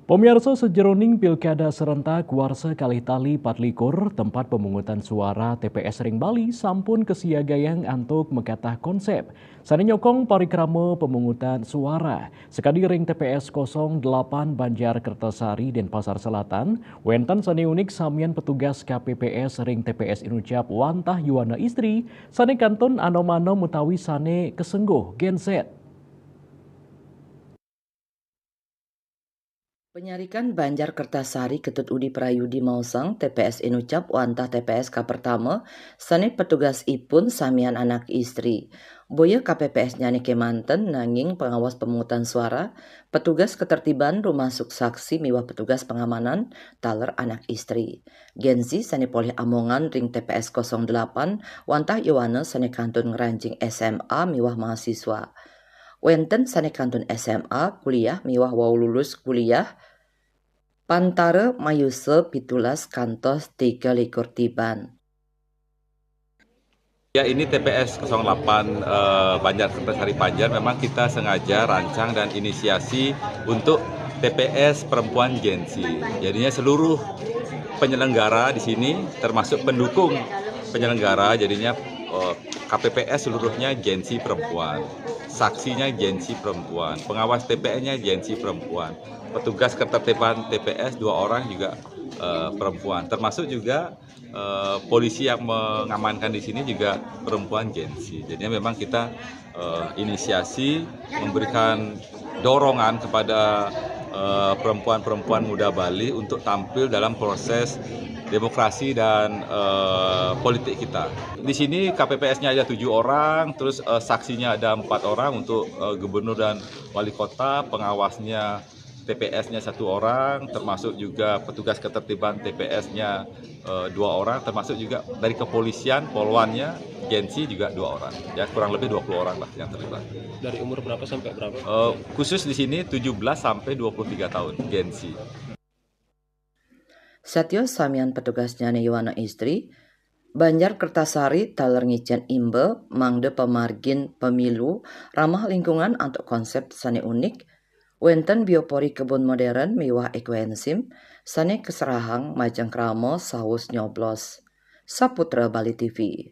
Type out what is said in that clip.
Pemirsa sejeroning Pilkada serentak Warsa Kalitali Patlikur, tempat pemungutan suara TPS Ring Bali sampun kesiagayang antuk mekatah konsep. Sani nyokong parikrama pemungutan suara. Sekadi ring TPS 08 Banjar Kertasari dan Pasar Selatan, wenten sani unik samian petugas KPPS ring TPS Inucap Wantah Yuwana Istri, sani kantun anom-anom mutawi sane kesengguh genset. Penyarikan Banjar Kertasari Ketut Udi Prayudi Mausang TPS Inucap wantah TPS K pertama sani petugas ipun samian anak istri. Boya KPPS nyani kemanten nanging pengawas pemungutan suara, petugas ketertiban rumah saksi miwah petugas pengamanan taler anak istri. Gensi sani polih Amongan ring TPS 08 wantah Yowana sani kantun ngerancing SMA miwah mahasiswa. Wenten sane kantun SMA kuliah miwah wau lulus kuliah pantara mayuse pitulas kantos 3 tiban. Ya, ini TPS 08 Banjar Kertasari Banjar memang kita sengaja rancang dan inisiasi untuk TPS perempuan Gensi. Jadinya seluruh penyelenggara di sini termasuk pendukung penyelenggara jadinya KPPS seluruhnya Gensi perempuan. Saksinya Gensi perempuan, pengawas TPS-nya Gensi perempuan, petugas ketertiban TPS 2 orang juga perempuan, termasuk juga polisi yang mengamankan di sini juga perempuan Gensi. Jadi memang kita inisiasi memberikan dorongan kepada perempuan-perempuan muda Bali untuk tampil dalam proses demokrasi dan politik kita. Di sini KPPS-nya ada 7 orang, terus saksinya ada 4 orang untuk gubernur dan wali kota, pengawasnya TPS-nya 1 orang, termasuk juga petugas ketertiban TPS-nya 2 orang, termasuk juga dari kepolisian, polwannya, Gensi juga 2 orang. Ya kurang lebih 20 orang lah yang terlibat. Dari umur berapa sampai berapa? Khusus di sini 17 sampai 23 tahun Gensi. Satyo samian petugasnya Yuwana istri, Banjar Kertasari taler ngicen imbe mangde pemargin pemilu ramah lingkungan untuk konsep sani unik, wenten biopori kebun modern miwah ekoenzim, sani keserahang majang kramo saus nyoblos. Saputra Bali TV.